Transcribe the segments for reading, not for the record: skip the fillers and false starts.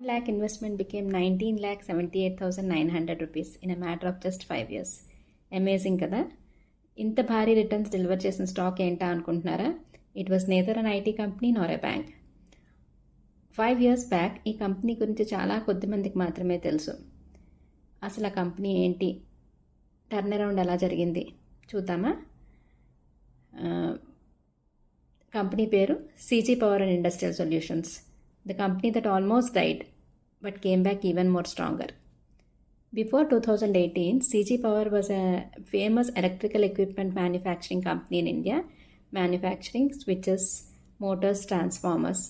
lakh investment became 19,78,900 rupees in a matter of just 5 years. Amazing కదా. ఇంత భారీ returns deliver చేసిన stock ఏంటా అనుకుంటున్నారా? It was neither an IT company Nar a bank. 5 years back ఈ company గురించి చాలా కొద్ది మందికి మాత్రమే తెలుసు. అసలు ఆ కంపెనీ ఏంటి, టర్న్ అరౌండ్ ఎలా జరిగింది చూద్దామా? కంపెనీ పేరు CG power and industrial solutions. The company that almost died but came back even more stronger. Before 2018, CG Power was a famous electrical equipment manufacturing company in India, manufacturing switches, motors, transformers.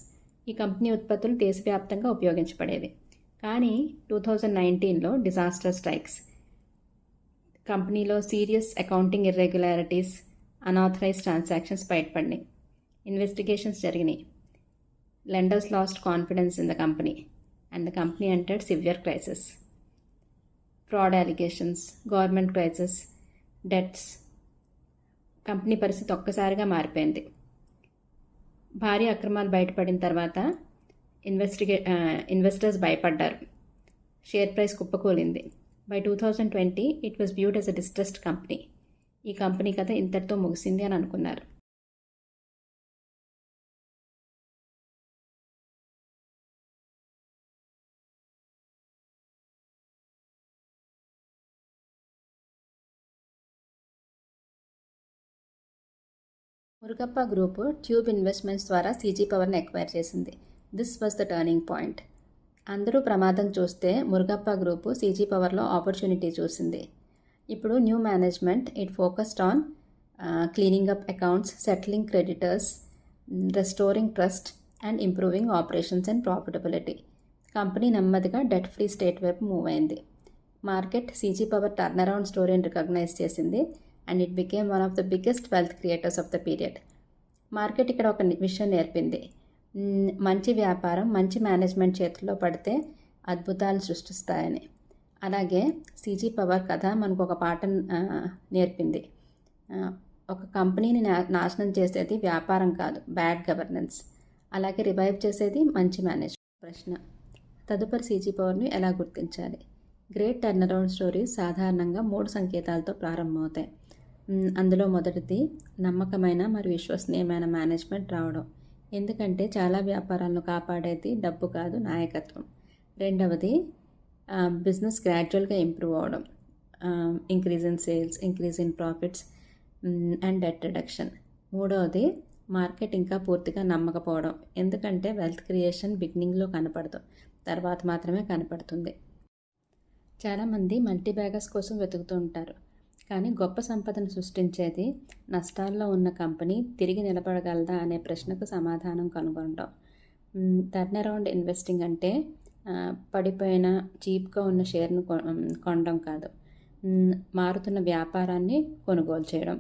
ఈ company ఉత్పత్తులు దేశవ్యాప్తంగా ఉపయోగించబడేవి. కానీ 2019లో disaster strikes, కంపెనీలో serious accounting irregularities, unauthorized transactions బయటపడినాయి. Investigations జరిగినాయి. Lenders lost confidence in the company and the company entered severe crisis. Fraud allegations, government crisis, debts. Company పరిస్థితి ఒక్కసారిగా మారిపోయింది. భారీ అక్రమాలు బయటపడిన తర్వాత ఇన్వెస్టర్స్ భయపడ్డారు. షేర్ ప్రైస్ కుప్పకూలింది. By 2020 it was viewed as a distressed company. ఈ కంపెనీ కథ ఇంతటితో ముగిసింది అని అనుకున్నారు. మురుగప్ప గ్రూపు ట్యూబ్ ఇన్వెస్ట్మెంట్స్ ద్వారా సీజీ పవర్ని ఎక్వైర్ చేసింది. This was the turning point. అందరూ ప్రమాదం చూస్తే మురుగప్ప గ్రూపు సీజీ పవర్లో ఆపర్చునిటీ చూసింది. ఇప్పుడు new management it focused on cleaning up accounts, settling creditors, restoring trust and improving operations and profitability. Company నెమ్మదిగా డెట్ ఫ్రీ స్టేట్ వైపు మూవ్ అయింది. Market CG power turn around స్టోరీని రికగ్నైజ్ చేసింది and it became one of the biggest wealth creators of the period. Market ఇక్కడ ఒక విషయం నేర్పింది. మంచి వ్యాపారం మంచి మేనేజ్మెంట్ చేతుల్లో పడితే అద్భుతాలు సృష్టిస్తాయని. అలాగే సీజీ పవర్ కథ మనకు ఒక పాఠం నేర్పింది. ఒక కంపెనీని నాశనం చేసేది వ్యాపారం కాదు, బ్యాడ్ గవర్నెన్స్. అలాగే రివైవ్ చేసేది మంచి మేనేజ్మెంట్. ప్రశ్న: తదుపరి సీజీ పవర్ని ఎలా గుర్తించాలి? గ్రేట్ టర్న్ అరౌండ్ స్టోరీస్ సాధారణంగా 3 సంకేతాలతో ప్రారంభమవుతాయి. అందులో మొదటిది నమ్మకమైన మరియు విశ్వసనీయమైన మేనేజ్మెంట్ రావడం. ఎందుకంటే చాలా వ్యాపారాలను కాపాడేది డబ్బు కాదు, నాయకత్వం. రెండవది బిజినెస్ గ్రాడ్యువల్గా ఇంప్రూవ్ అవడం, increase in sales, increase in profits and debt reduction. మూడవది మార్కెట్ ఇంకా పూర్తిగా నమ్మకపోవడం. ఎందుకంటే వెల్త్ క్రియేషన్ బిగినింగ్లో కనపడదు, తర్వాత మాత్రమే కనపడుతుంది. చాలామంది మల్టీ బ్యాగర్స్ కోసం వెతుకుతూ ఉంటారు. కానీ గొప్ప సంపదను సృష్టించేది నష్టాల్లో ఉన్న కంపెనీ తిరిగి నిలబడగలదా అనే ప్రశ్నకు సమాధానం కనుగొనడం. టర్న్ అరౌండ్ ఇన్వెస్టింగ్ అంటే పడిపోయిన చీప్గా ఉన్న షేర్ను కొనడం కాదు, మారుతున్న వ్యాపారాన్ని కొనుగోలు చేయడం.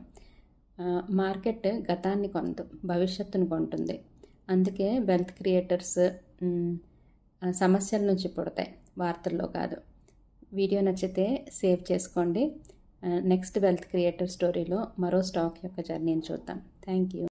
మార్కెట్ గతాన్ని కొనదు, భవిష్యత్తును కొంటుంది. అందుకే వెల్త్ క్రియేటర్స్ సమస్యల నుంచి పుడతాయి, వార్తల్లో కాదు. వీడియో నచ్చితే సేవ్ చేసుకోండి. నెక్స్ట్ వెల్త్ క్రియేటర్ స్టోరీలో మరో స్టాక్ యొక్క జర్నీని చూద్దాం. Thank you.